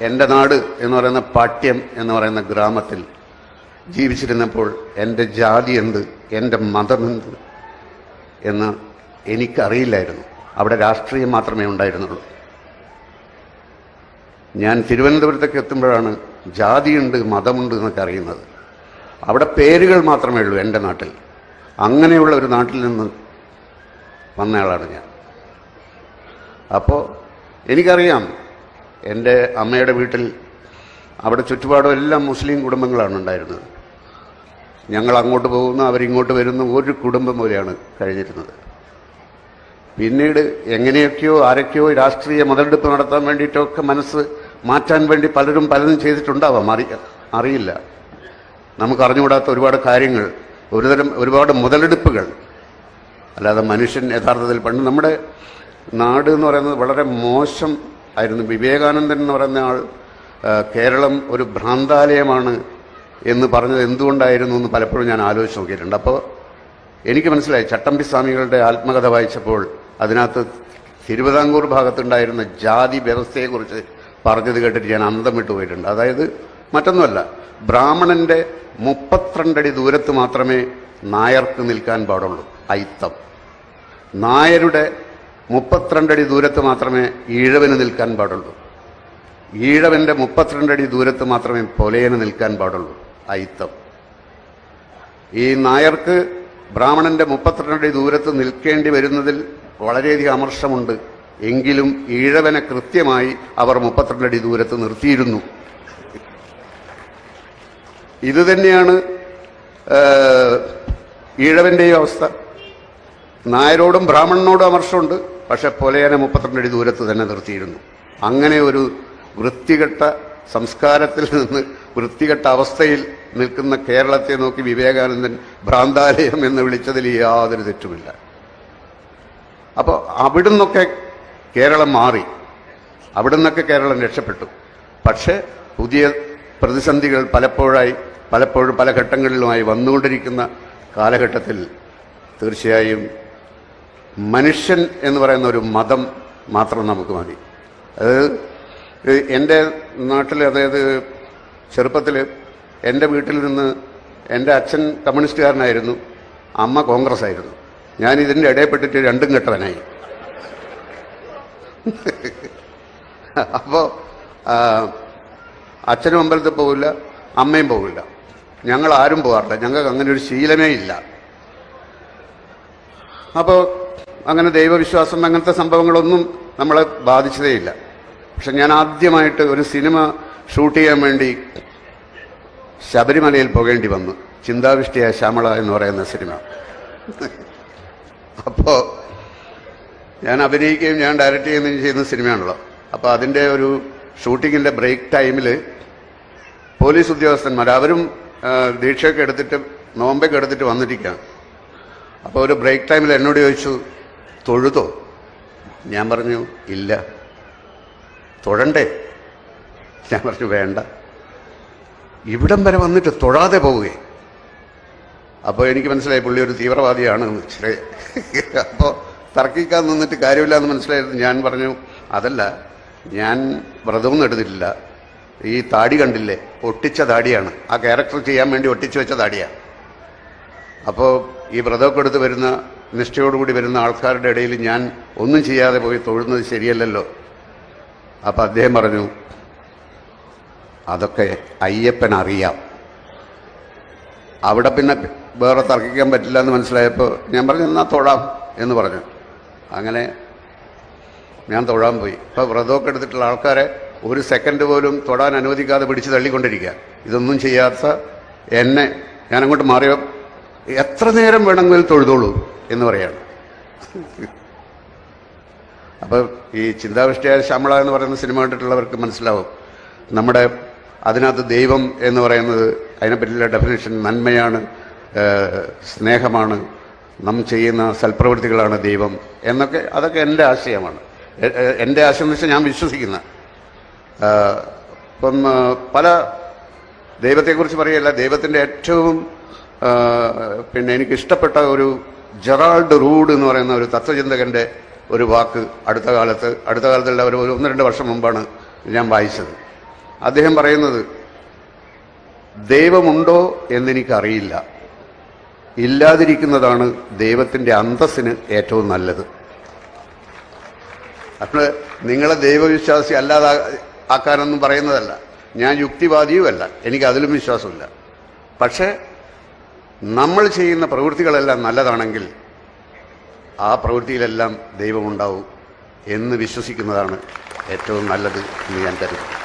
എൻ്റെ നാട് എന്ന് പറയുന്ന പാട്യം എന്ന് പറയുന്ന ഗ്രാമത്തിൽ ജീവിച്ചിരുന്നപ്പോൾ എൻ്റെ ജാതി എന്ത്, എൻ്റെ മതമെന്ത് എന്ന് എനിക്കറിയില്ലായിരുന്നു. അവിടെ രാഷ്ട്രീയം മാത്രമേ ഉണ്ടായിരുന്നുള്ളൂ. ഞാൻ തിരുവനന്തപുരത്തേക്ക് എത്തുമ്പോഴാണ് ജാതിയുണ്ട്, മതമുണ്ട് എന്നൊക്കെ അറിയുന്നത്. അവിടെ പേരുകൾ മാത്രമേ ഉള്ളൂ എൻ്റെ നാട്ടിൽ. അങ്ങനെയുള്ള ഒരു നാട്ടിൽ നിന്ന് വന്നയാളാണ് ഞാൻ. അപ്പോൾ എനിക്കറിയാം, എൻ്റെ അമ്മയുടെ വീട്ടിൽ അവിടെ ചുറ്റുപാടും എല്ലാം മുസ്ലിം കുടുംബങ്ങളാണ് ഉണ്ടായിരുന്നത്. ഞങ്ങൾ അങ്ങോട്ട് പോകുന്നു, അവരിങ്ങോട്ട് വരുന്ന ഒരു കുടുംബം പോലെയാണ് കഴിഞ്ഞിരുന്നത്. പിന്നീട് എങ്ങനെയൊക്കെയോ ആരൊക്കെയോ രാഷ്ട്രീയ മുതലെടുപ്പ് നടത്താൻ വേണ്ടിയിട്ടൊക്കെ മനസ്സ് മാറ്റാൻ വേണ്ടി പലരും പലതും ചെയ്തിട്ടുണ്ടാവാം, അറിയില്ല. നമുക്കറിഞ്ഞുകൂടാത്ത ഒരുപാട് കാര്യങ്ങൾ, ഒരുപാട് മുതലെടുപ്പുകൾ. അല്ലാതെ മനുഷ്യൻ യഥാർത്ഥത്തിൽ പണ്ട് നമ്മുടെ നാട് എന്ന് പറയുന്നത് വളരെ മോശം ആയിരുന്നു. വിവേകാനന്ദൻ എന്ന് പറയുന്ന ആൾ കേരളം ഒരു ഭ്രാന്താലയമാണ് എന്ന് പറഞ്ഞത് എന്തുകൊണ്ടായിരുന്നു എന്ന് പലപ്പോഴും ഞാൻ ആലോചിച്ച് നോക്കിയിട്ടുണ്ട്. അപ്പോൾ എനിക്ക് മനസ്സിലായി, ചട്ടമ്പി സ്വാമികളുടെ ആത്മകഥ വായിച്ചപ്പോൾ അതിനകത്ത് തിരുവിതാംകൂർ ഭാഗത്തുണ്ടായിരുന്ന ജാതി വ്യവസ്ഥയെക്കുറിച്ച് പറഞ്ഞത് കേട്ടിട്ട് ഞാൻ അന്തം വിട്ടു പോയിട്ടുണ്ട്. അതായത് മറ്റൊന്നുമല്ല, ബ്രാഹ്മണന്റെ 32 അടി ദൂരത്ത് മാത്രമേ നായർക്ക് നിൽക്കാൻ പാടുള്ളൂ, അയിത്തം. നായരുടെ 32 അടി ദൂരത്ത് മാത്രമേ ഈഴവന് നിൽക്കാൻ പാടുള്ളൂ. ഈഴവന്റെ 32 അടി ദൂരത്ത് മാത്രമേ പൊലയന് നിൽക്കാൻ പാടുള്ളൂ, അയിത്തം. ഈ നായർക്ക് ബ്രാഹ്മണന്റെ 32 അടി ദൂരത്ത് നിൽക്കേണ്ടി വരുന്നതിൽ വളരെയധികം അമർഷമുണ്ട്. എങ്കിലും ഈഴവനെ കൃത്യമായി അവർ 32 അടി ദൂരത്ത് നിർത്തിയിരുന്നു. ഇതുതന്നെയാണ് ഈഴവന്റെയും അവസ്ഥ. നായരോടും ബ്രാഹ്മണനോടും അമർഷമുണ്ട്, പക്ഷെ പൊലയനെ 32 അടി ദൂരത്ത് തന്നെ നിർത്തിയിരുന്നു. അങ്ങനെ ഒരു വൃത്തികെട്ട സംസ്കാരത്തിൽ നിന്ന് വൃത്തികെട്ട അവസ്ഥയിൽ നിൽക്കുന്ന കേരളത്തെ നോക്കി വിവേകാനന്ദൻ ഭ്രാന്താലയം എന്ന് വിളിച്ചതിൽ യാതൊരു തെറ്റുമില്ല. അപ്പോൾ അവിടുന്നൊക്കെ കേരളം മാറി, അവിടുന്നൊക്കെ കേരളം രക്ഷപ്പെട്ടു. പക്ഷേ പുതിയ പ്രതിസന്ധികൾ പലപ്പോഴും പല ഘട്ടങ്ങളിലുമായി വന്നുകൊണ്ടിരിക്കുന്ന കാലഘട്ടത്തിൽ തീർച്ചയായും മനുഷ്യൻ എന്ന് പറയുന്ന ഒരു മതം മാത്രം നമുക്ക് മതി. അത് എൻ്റെ നാട്ടിൽ, അതായത് ചെറുപ്പത്തിൽ എൻ്റെ വീട്ടിൽ നിന്ന് എൻ്റെ അച്ഛൻ കമ്മ്യൂണിസ്റ്റുകാരനായിരുന്നു, അമ്മ കോൺഗ്രസ് ആയിരുന്നു. ഞാൻ ഇതിൻ്റെ ഇടയിൽപ്പെട്ടിട്ട് രണ്ടും കെട്ടവനായി. അപ്പോൾ അച്ഛനും അമ്പലത്തിൽ പോകില്ല, അമ്മയും പോകില്ല, ഞങ്ങൾ ആരും പോകാറില്ല. ഞങ്ങൾക്ക് അങ്ങനെ ഒരു ശീലമേ ഇല്ല. അപ്പോൾ അങ്ങനെ ദൈവവിശ്വാസം അങ്ങനത്തെ സംഭവങ്ങളൊന്നും നമ്മളെ ബാധിച്ചതേയില്ല. പക്ഷെ ഞാൻ ആദ്യമായിട്ട് ഒരു സിനിമ ഷൂട്ട് ചെയ്യാൻ വേണ്ടി ശബരിമലയിൽ പോകേണ്ടി വന്നു. ചിന്താവിഷ്ടിയായ ശ്യാമള എന്ന് പറയുന്ന സിനിമ. അപ്പോൾ ഞാൻ അഭിനയിക്കുകയും ഞാൻ ഡയറക്റ്റ് ചെയ്യുകയും ചെയ്യുന്ന സിനിമയാണല്ലോ. അപ്പോൾ അതിൻ്റെ ഒരു ഷൂട്ടിങ്ങിൻ്റെ ബ്രേക്ക് ടൈമിൽ പോലീസ് ഉദ്യോഗസ്ഥന്മാർ അവരും ദീക്ഷയൊക്കെ എടുത്തിട്ട് നോമ്പൊക്കെ എടുത്തിട്ട് വന്നിരിക്കുകയാണ്. അപ്പോൾ ഒരു ബ്രേക്ക് ടൈമിൽ എന്നോട് ചോദിച്ചു, തൊഴുതോ? ഞാൻ പറഞ്ഞു ഇല്ല. തൊഴണ്ടേ? ഞാൻ പറഞ്ഞു വേണ്ട. ഇവിടം വരെ വന്നിട്ട് തൊഴാതെ പോവുകയെ. അപ്പോൾ എനിക്ക് മനസ്സിലായി പുള്ളി ഒരു തീവ്രവാദിയാണ്. അപ്പോൾ തർക്കിക്കാൻ നിന്നിട്ട് കാര്യമില്ല എന്ന് മനസ്സിലായിരുന്നു. ഞാൻ പറഞ്ഞു അതല്ല, ഞാൻ വ്രതമൊന്നും എടുത്തിട്ടില്ല. ഈ താടി കണ്ടില്ലേ, ഒട്ടിച്ച താടിയാണ്. ആ ക്യാരക്ടർ ചെയ്യാൻ വേണ്ടി ഒട്ടിച്ചു വെച്ച താടിയാണ്. അപ്പോൾ ഈ വ്രതമൊക്കെ എടുത്ത് വരുന്ന, നിഷ്ഠയോടുകൂടി വരുന്ന ആൾക്കാരുടെ ഇടയിൽ ഞാൻ ഒന്നും ചെയ്യാതെ പോയി തൊഴുന്നത് ശരിയല്ലല്ലോ. അപ്പം അദ്ദേഹം പറഞ്ഞു അതൊക്കെ അയ്യപ്പൻ അറിയാം. അവിടെ പിന്നെ വേറെ തർക്കിക്കാൻ പറ്റില്ല എന്ന് മനസ്സിലായപ്പോൾ ഞാൻ പറഞ്ഞു എന്നാൽ തൊഴാം എന്ന് പറഞ്ഞു. അങ്ങനെ ഞാൻ തൊഴാൻ പോയി. ഇപ്പോൾ വ്രതമൊക്കെ എടുത്തിട്ടുള്ള ആൾക്കാരെ ഒരു സെക്കൻഡ് പോലും തൊടാൻ അനുവദിക്കാതെ പിടിച്ച് തള്ളിക്കൊണ്ടിരിക്കുക. ഇതൊന്നും ചെയ്യാത്ത എന്നെ ഞാനങ്ങോട്ട് മാറിയോ എത്ര നേരം വേണമെങ്കിലും തൊഴുതോളൂ എന്ന് പറയാണ്. അപ്പോൾ ഈ ചിന്താവിഷ്ടിയായ ശ്യാമള എന്ന് പറയുന്ന സിനിമ കണ്ടിട്ടുള്ളവർക്ക് മനസ്സിലാവും, നമ്മുടെ അതിനകത്ത് ദൈവം എന്ന് പറയുന്നത് അതിനെപ്പറ്റിയുള്ള ഡെഫിനേഷൻ നന്മയാണ്, സ്നേഹമാണ്, നാം ചെയ്യുന്ന സൽപ്രവൃത്തികളാണ് ദൈവം എന്നൊക്കെ. അതൊക്കെ എൻ്റെ ആശയമാണ്. എൻ്റെ ആശയം എന്ന് വെച്ചാൽ ഞാൻ വിശ്വസിക്കുന്ന. ഇപ്പം പല ദൈവത്തെക്കുറിച്ച് പറയുകയല്ല, ദൈവത്തിൻ്റെ ഏറ്റവും പിന്നെ എനിക്കിഷ്ടപ്പെട്ട ഒരു ജെറാൾഡ് റൂഡ് എന്ന് പറയുന്ന ഒരു തത്വചിന്തകൻ്റെ ഒരു വാക്ക് അടുത്ത കാലത്തല്ല, ഒരു 1-2 വർഷം മുമ്പാണ് ഞാൻ വായിച്ചത്. അദ്ദേഹം പറയുന്നത്, ദൈവമുണ്ടോ എന്നെനിക്കറിയില്ല, ഇല്ലാതിരിക്കുന്നതാണ് ദൈവത്തിൻ്റെ അന്തസ്സിന് ഏറ്റവും നല്ലത്. അപ്പോൾ നിങ്ങളെ ദൈവവിശ്വാസി അല്ലാതെ ആക്കാനൊന്നും പറയുന്നതല്ല, ഞാൻ യുക്തിവാദിയുമല്ല, എനിക്ക് അതിലും വിശ്വാസമില്ല. പക്ഷേ നമ്മൾ ചെയ്യുന്ന പ്രവൃത്തികളെല്ലാം നല്ലതാണെങ്കിൽ ആ പ്രവൃത്തിയിലെല്ലാം ദൈവമുണ്ടാവും എന്ന് വിശ്വസിക്കുന്നതാണ് ഏറ്റവും നല്ലത് എന്ന് ഞാൻ കരുതുന്നു.